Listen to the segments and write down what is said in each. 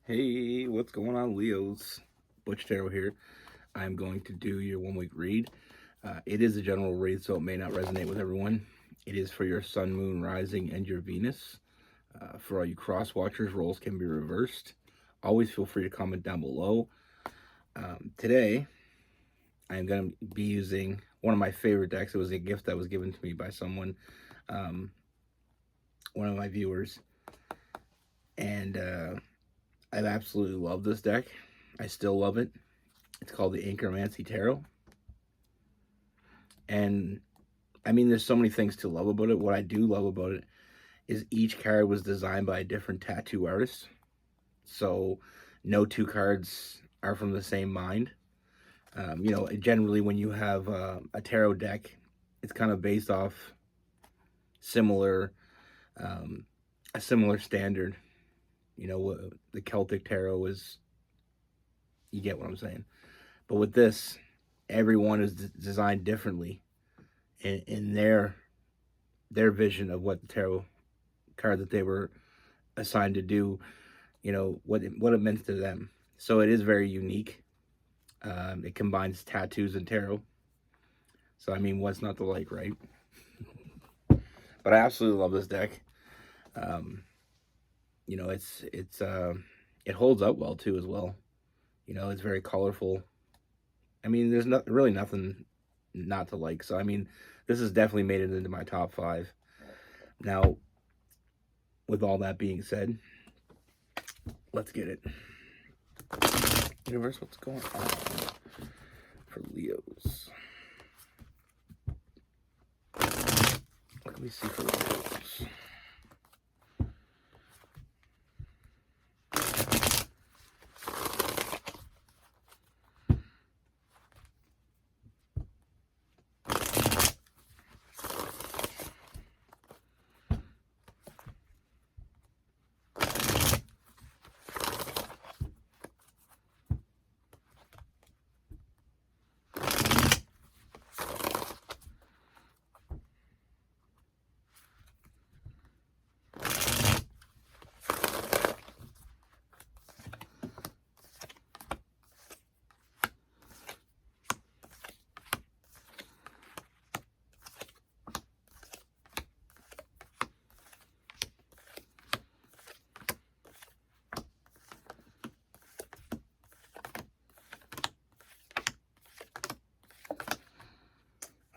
Hey, what's going on, Leos? Butch here. I'm going to do your 1 week read. It is a general read, so it may not resonate with everyone. It is for your sun, moon, rising, and your Venus. For all you cross watchers, roles can be reversed. Always feel free to comment down below. Today, I'm going to be using one of my favorite decks. It was a gift that was given to me by someone, one of my viewers. And I absolutely love this deck. I still love it. It's called the Anchormancy Tarot. And I mean, there's so many things to love about it. What I do love about it is each card was designed by a different tattoo artist. So no two cards are from the same mind. Generally when you have a tarot deck, it's kind of based off similar, a similar standard. The Celtic tarot is, you get what I'm saying. But with this, everyone is designed differently in their vision of what the tarot card that they were assigned to do, what it meant to them. So it is very unique. It combines tattoos and tarot. So I mean, what's not to like, right? But I absolutely love this deck. It holds up well too as well. It's very colorful. I mean, there's really nothing not to like. So I mean, this has definitely made it into my top 5. Now, with all that being said, let's get it. Universe, what's going on for Leos? What can we see for Leos?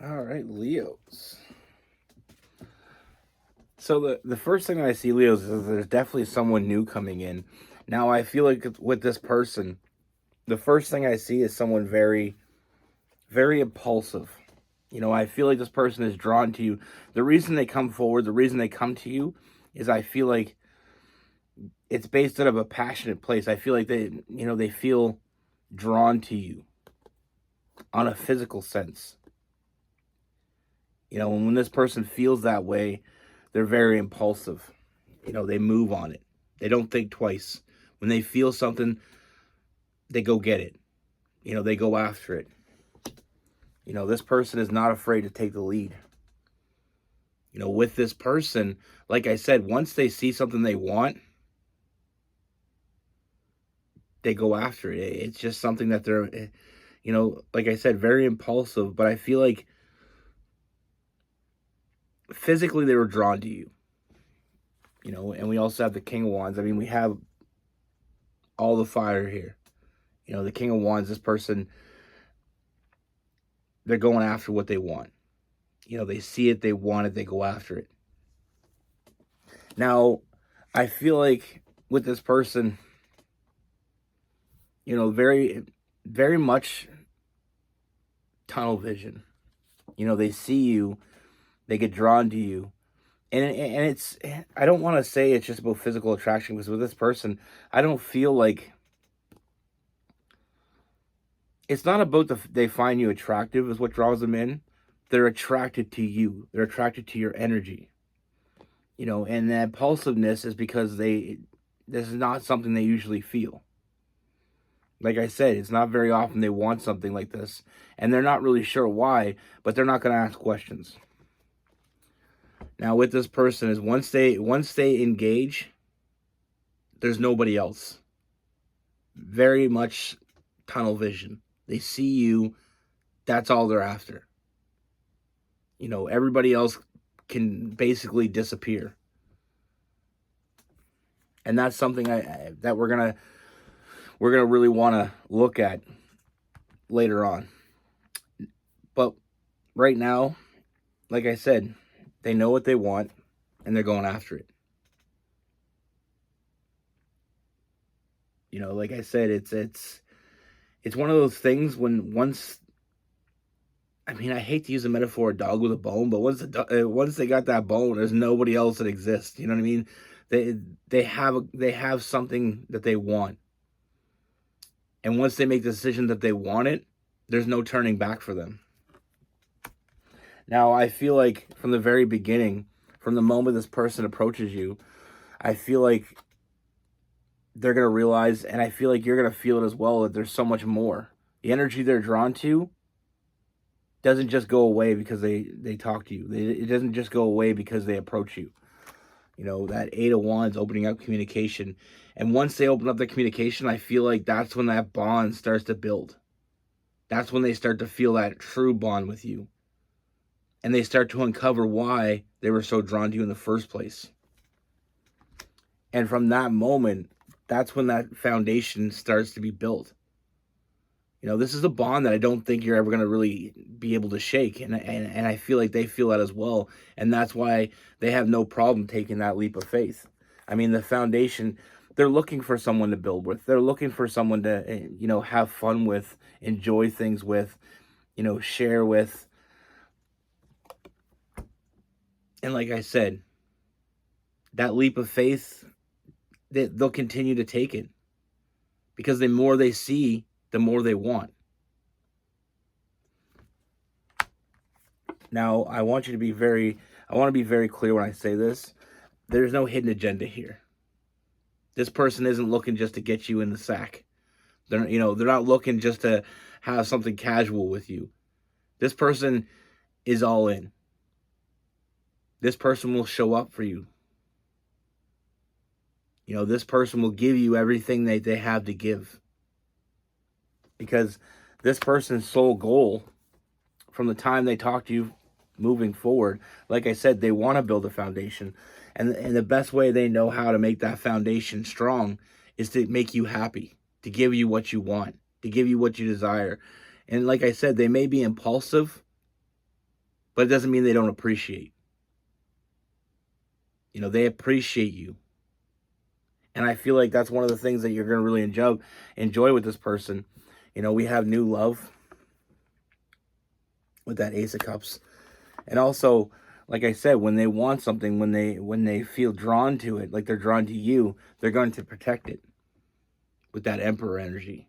All right, Leos. So the first thing I see, Leos, is there's definitely someone new coming in. Now, I feel like with this person, the first thing I see is someone very, very impulsive. I feel like this person is drawn to you. The reason they come forward, the reason they come to you is I feel like it's based out of a passionate place. I feel like they feel drawn to you on a physical sense. And when this person feels that way, they're very impulsive. They move on it. They don't think twice. When they feel something, they go get it. They go after it. This person is not afraid to take the lead. With this person, like I said, once they see something they want, they go after it. It's just something that they're, like I said, very impulsive, but I feel like physically they were drawn to you. And we also have the King of Wands. I mean, we have all the fire here. The King of Wands, this person, they're going after what they want. They see it, they want it, they go after it. Now, I feel like with this person, very, very much tunnel vision. They see you, they get drawn to you. And it's, I don't want to say it's just about physical attraction, because with this person, I don't feel like, it's not about they find you attractive is what draws them in. They're attracted to you. They're attracted to your energy. And that impulsiveness is because this is not something they usually feel. Like I said, it's not very often they want something like this, and they're not really sure why, but they're not going to ask questions. Now, with this person is once they engage, there's nobody else. very much tunnel vision. They see you, that's all they're after. Everybody else can basically disappear. And that's something that we're gonna really want to look at later on. But right now, like I said, they know what they want and they're going after it. Like I said, it's one of those things when once, I mean, I hate to use a metaphor, a dog with a bone, but once they got that bone, there's nobody else that exists. You know what I mean? They have something that they want, and once they make the decision that they want it, there's no turning back for them. Now, I feel like from the very beginning, from the moment this person approaches you, I feel like they're going to realize, and I feel like you're going to feel it as well, that there's so much more. The energy they're drawn to doesn't just go away because they talk to you. It doesn't just go away because they approach you. That 8 of Wands opening up communication. And once they open up the communication, I feel like that's when that bond starts to build. That's when they start to feel that true bond with you. And they start to uncover why they were so drawn to you in the first place. And from that moment, that's when that foundation starts to be built. This is a bond that I don't think you're ever going to really be able to shake. And I feel like they feel that as well. And that's why they have no problem taking that leap of faith. I mean, the foundation, they're looking for someone to build with. They're looking for someone to, have fun with, enjoy things with, share with. And like I said, that leap of faith, they'll continue to take it. Because the more they see, the more they want. Now, I want to be very clear when I say this. There's no hidden agenda here. This person isn't looking just to get you in the sack. They're not looking just to have something casual with you. This person is all in. This person will show up for you. This person will give you everything that they have to give. Because this person's sole goal from the time they talk to you moving forward, like I said, they want to build a foundation. And the best way they know how to make that foundation strong is to make you happy, to give you what you want, to give you what you desire. And like I said, they may be impulsive, but it doesn't mean they don't appreciate. They appreciate you. And I feel like that's one of the things that you're going to really enjoy with this person. We have new love with that Ace of Cups. And also, like I said, when they want something, when they feel drawn to it, like they're drawn to you, they're going to protect it with that Emperor energy.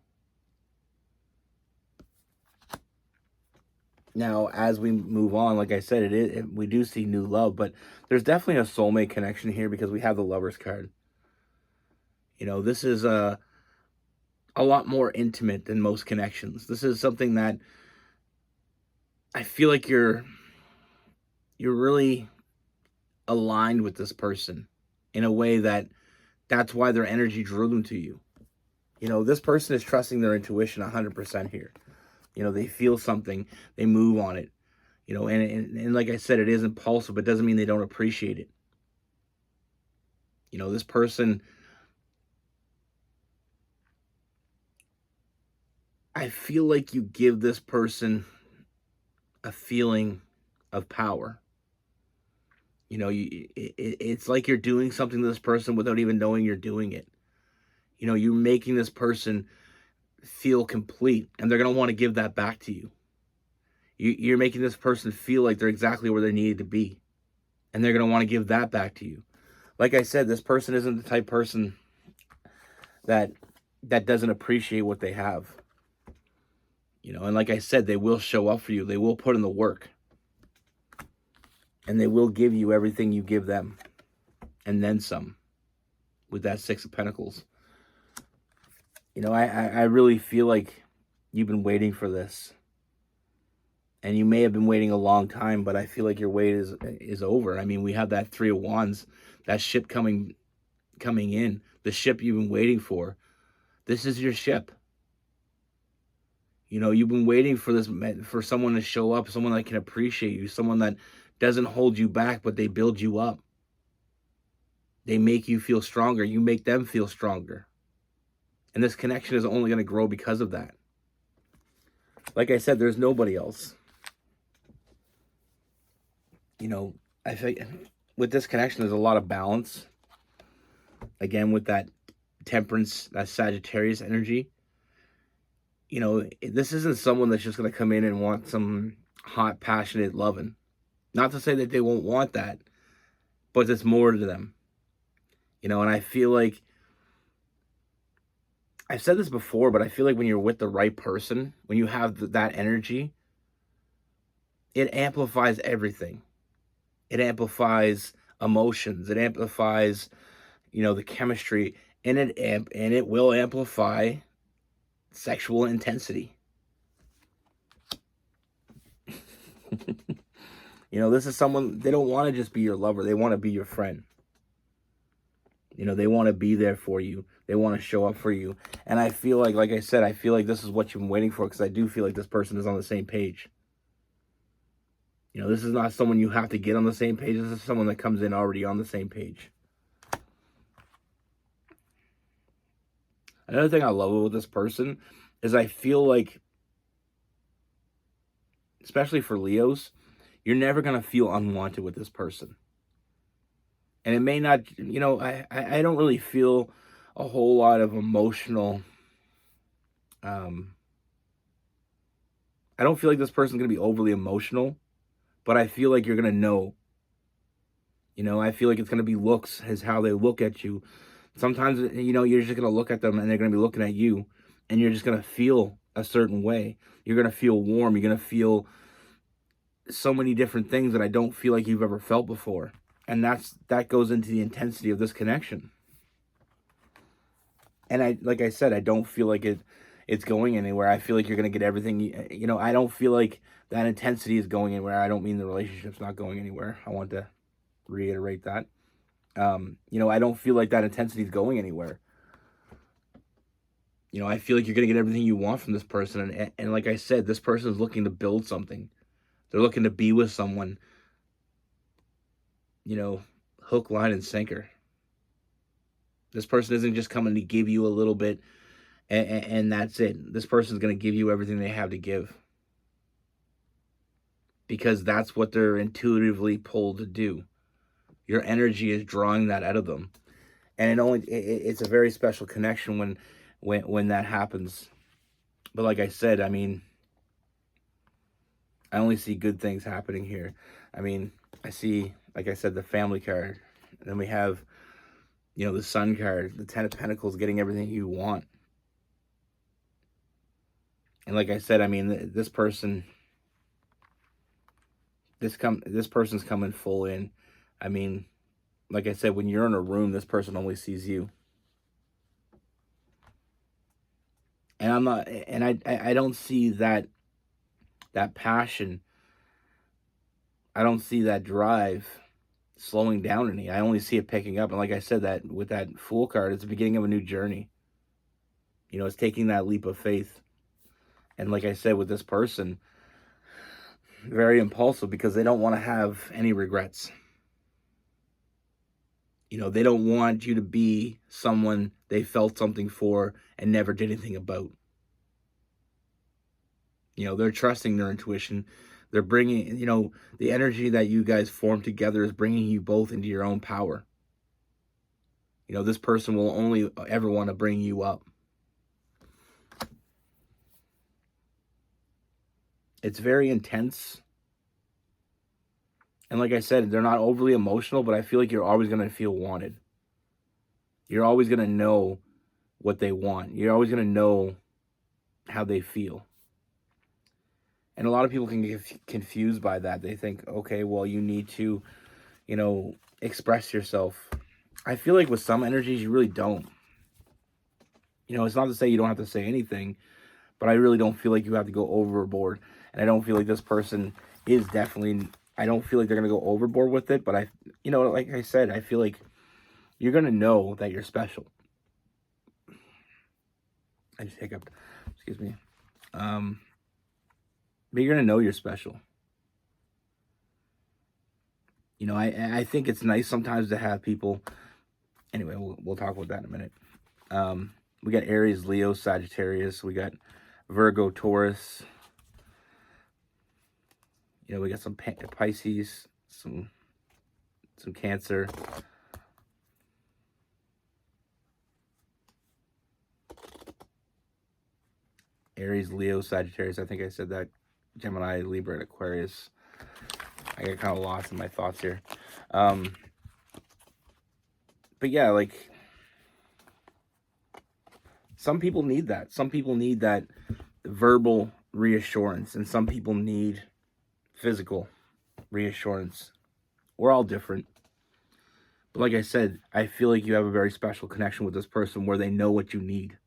Now, as we move on, like I said, we do see new love, but there's definitely a soulmate connection here because we have the Lovers card. This is a lot more intimate than most connections. This is something that I feel like you're really aligned with this person in a way that's why their energy drew them to you. This person is trusting their intuition 100% here. They feel something, they move on it. And like I said, it is impulsive, but it doesn't mean they don't appreciate it. This person, I feel like you give this person a feeling of power. It's like you're doing something to this person without even knowing you're doing it. You're making this person feel complete, and they're going to want to give that back to you. You're making this person feel like they're exactly where they needed to be, and they're going to want to give that back to you. Like I said, this person isn't the type of person that doesn't appreciate what they have. And like I said, they will show up for you. They will put in the work. And they will give you everything you give them. And then some. With that Six of Pentacles. I really feel like you've been waiting for this. And you may have been waiting a long time, but I feel like your wait is over. I mean, we have that Three of Wands. That ship coming in. The ship you've been waiting for. This is your ship. You've been waiting for this, for someone to show up, someone that can appreciate you, someone that doesn't hold you back, but they build you up. They make you feel stronger. You make them feel stronger. And this connection is only going to grow because of that. Like I said, there's nobody else. I think with this connection, there's a lot of balance. Again, with that Temperance, that Sagittarius energy. This isn't someone that's just going to come in and want some hot, passionate loving. Not to say that they won't want that, but there's more to them. And I feel like, I've said this before, but I feel like when you're with the right person, when you have that energy, it amplifies everything. It amplifies emotions. It amplifies, the chemistry, and it will amplify sexual intensity. This is someone, they don't want to just be your lover. They want to be your friend. They want to be there for you. They want to show up for you. And I feel like I said, I feel like this is what you've been waiting for, because I do feel like this person is on the same page. This is not someone you have to get on the same page. This is someone that comes in already on the same page. Another thing I love with this person is I feel like, especially for Leos, you're never going to feel unwanted with this person. And it may not, I don't really feel a whole lot of emotional, I don't feel like this person's going to be overly emotional, but I feel like you're going to know. I feel like it's going to be looks, is how they look at you. Sometimes, you're just going to look at them and they're going to be looking at you, and you're just going to feel a certain way. You're going to feel warm. You're going to feel so many different things that I don't feel like you've ever felt before. And that goes into the intensity of this connection. And like I said, I don't feel like it's going anywhere. I feel like you're going to get everything. I don't feel like that intensity is going anywhere. I don't mean the relationship's not going anywhere. I want to reiterate that. I don't feel like that intensity is going anywhere. I feel like you're going to get everything you want from this person. And like I said, this person is looking to build something. They're looking to be with someone. Hook, line, and sinker. This person isn't just coming to give you a little bit and that's it. This person's going to give you everything they have to give. Because that's what they're intuitively pulled to do. Your energy is drawing that out of them. And it's a very special connection when that happens. But like I said, I only see good things happening here. I see, like I said, the family card. And then we have, the Sun card, the Ten of Pentacles, getting everything you want. And like I said, this person, this person's coming full in. Like I said, when you're in a room, this person only sees you. And I don't see that passion. I don't see that drive slowing down any. I only see it picking up. And like I said, that with that Fool card, it's the beginning of a new journey. It's taking that leap of faith. And like I said, with this person, very impulsive, because they don't want to have any regrets. They don't want you to be someone they felt something for and never did anything about. They're trusting their intuition. They're bringing, the energy that you guys form together is bringing you both into your own power. This person will only ever want to bring you up. It's very intense. And like I said, they're not overly emotional, but I feel like you're always going to feel wanted. You're always going to know what they want. You're always going to know how they feel. And a lot of people can get confused by that. They think, okay, well, you need to, express yourself. I feel like with some energies, you really don't. It's not to say you don't have to say anything, but I really don't feel like you have to go overboard. And I don't feel like this person is definitely, I don't feel like they're going to go overboard with it. But like I said, I feel like you're going to know that you're special. I just hiccuped. Excuse me. But you're gonna know you're special. You know, I think it's nice sometimes to have people. Anyway, we'll talk about that in a minute. We got Aries, Leo, Sagittarius. We got Virgo, Taurus. You know, we got some Pisces, some Cancer. Aries, Leo, Sagittarius. I think I said that. Gemini, Libra, and Aquarius. I get kind of lost in my thoughts here. But yeah, like, some people need that. Some people need that verbal reassurance, and some people need physical reassurance. We're all different. But like I said, I feel like you have a very special connection with this person where they know what you need.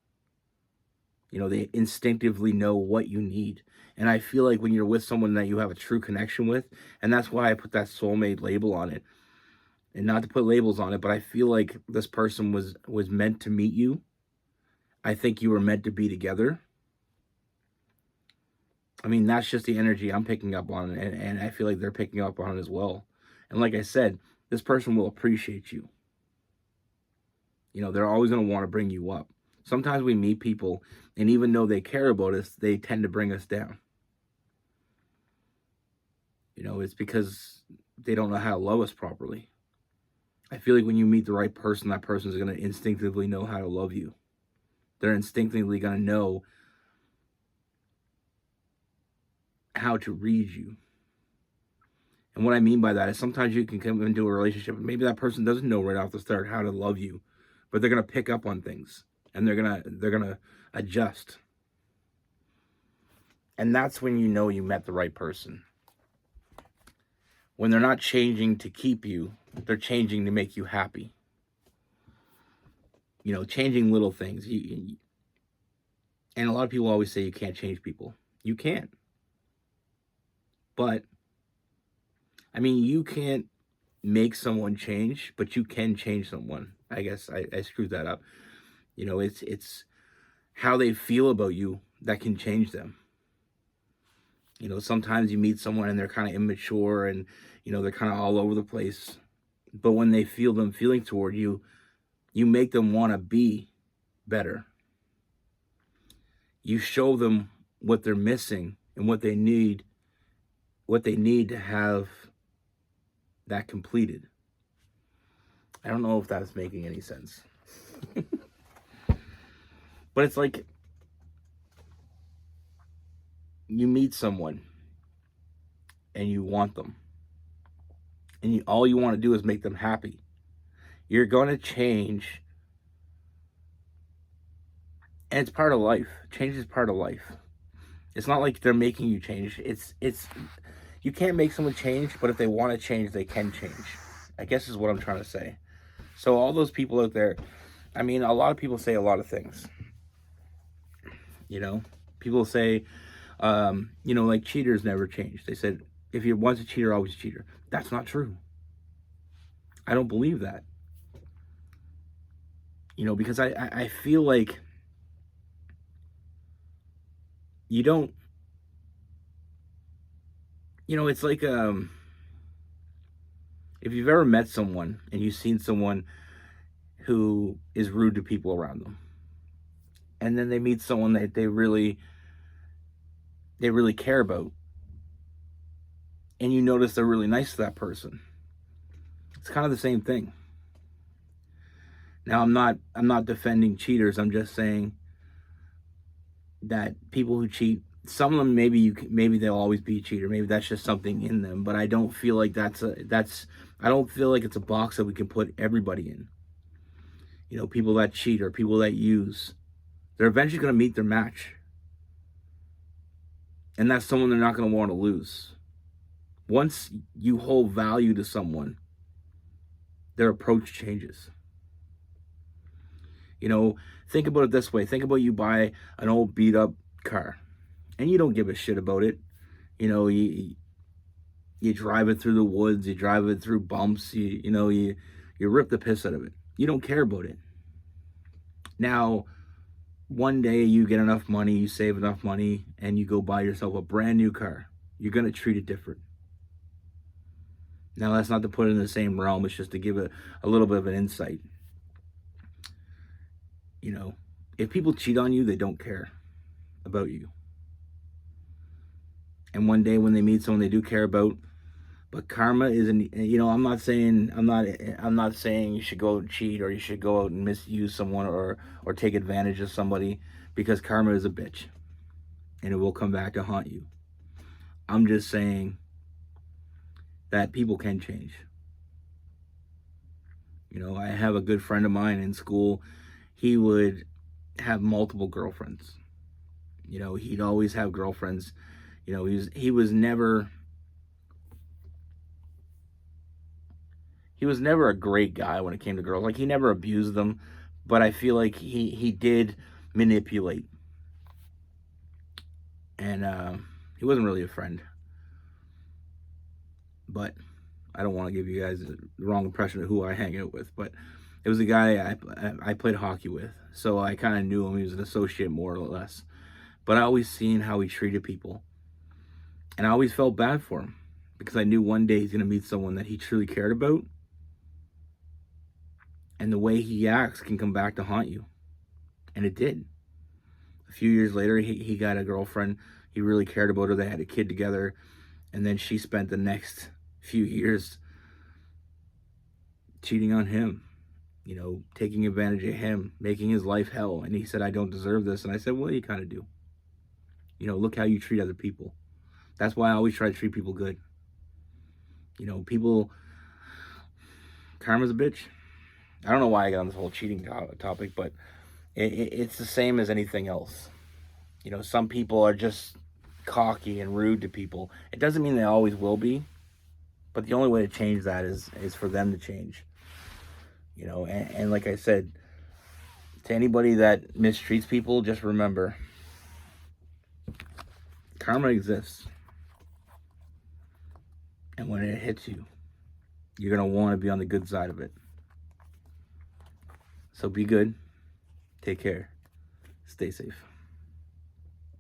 You know, they instinctively know what you need. And I feel like when you're with someone that you have a true connection with, and that's why I put that soulmate label on it. And not to put labels on it, but I feel like this person was meant to meet you. I think you were meant to be together. I mean, that's just the energy I'm picking up on, and I feel like they're picking up on it as well. And like I said, this person will appreciate you. You know, they're always going to want to bring you up. Sometimes we meet people, and even though they care about us, they tend to bring us down. You know, it's because they don't know how to love us properly. I feel like when you meet the right person, that person is going to instinctively know how to love you. They're instinctively going to know how to read you. And what I mean by that is sometimes you can come into a relationship and maybe that person doesn't know right off the start how to love you, but they're going to pick up on things. And they're gonna adjust. And that's when you know you met the right person. When they're not changing to keep you, they're changing to make you happy. You know, changing little things. And a lot of people always say you can't change people. You can't. But, I mean, you can't make someone change, but you can change someone. I guess I screwed that up. You know, it's how they feel about you that can change them. You know, sometimes you meet someone and they're kind of immature and, you know, they're kind of all over the place. But when they feel them feeling toward you, you make them want to be better. You show them what they're missing and what they need to have that completed. I don't know if that's making any sense. But it's like you meet someone and you want them. And all you want to do is make them happy. You're going to change. And it's part of life. Change is part of life. It's not like they're making you change. It's you can't make someone change, but if they want to change, they can change. I guess is what I'm trying to say. So all those people out there, I mean, a lot of people say a lot of things. You know, people say, you know, like cheaters never change. They said, if you're once a cheater, always a cheater. That's not true. I don't believe that. You know, because I feel like you don't, you know, it's like, if you've ever met someone and you've seen someone who is rude to people around them, and then they meet someone that they really care about, and you notice they're really nice to that person. It's kind of the same thing. Now, I'm not defending cheaters. I'm just saying that people who cheat, some of them maybe they'll always be a cheater. Maybe that's just something in them. But I don't feel like I don't feel like it's a box that we can put everybody in. You know, people that cheat or people that use, they're eventually going to meet their match. And that's someone they're not going to want to lose. Once you hold value to someone, their approach changes. You know, think about it this way. Think about you buy an old beat up car and you don't give a shit about it. You know, you drive it through the woods, you drive it through bumps, you rip the piss out of it. You don't care about it. Now, one day you get enough money, you save enough money, and you go buy yourself a brand new car. You're going to treat it different. Now, that's not to put it in the same realm. It's just to give it a little bit of an insight. You know, if people cheat on you, they don't care about you. And one day when they meet someone they do care about, but karma isn't, you know, I'm not saying you should go and cheat or you should go out and misuse someone or take advantage of somebody, because karma is a bitch and it will come back to haunt you. I'm just saying that people can change. You know, I have a good friend of mine in school. He would have multiple girlfriends. You know, he'd always have girlfriends. You know, he was never a great guy when it came to girls. Like, he never abused them, but I feel like he did manipulate. And he wasn't really a friend. But I don't want to give you guys the wrong impression of who I hang out with, but it was a guy I played hockey with, so I kind of knew him. He was an associate, more or less. But I always seen how he treated people, and I always felt bad for him, because I knew one day he's going to meet someone that he truly cared about, and the way he acts can come back to haunt you. And it did. A few years later, he got a girlfriend. He really cared about her. They had a kid together, and then she spent the next few years cheating on him, you know, taking advantage of him, making his life hell. And he said, I don't deserve this. And I said, well, you kind of do. You know, look how you treat other people. That's why I always try to treat people good. You know, karma's a bitch. I don't know why I got on this whole cheating topic, but it's the same as anything else. You know, some people are just cocky and rude to people. It doesn't mean they always will be, but the only way to change that is for them to change. You know, and like I said, to anybody that mistreats people, just remember, karma exists. And when it hits you, you're going to want to be on the good side of it. So be good. Take care. Stay safe.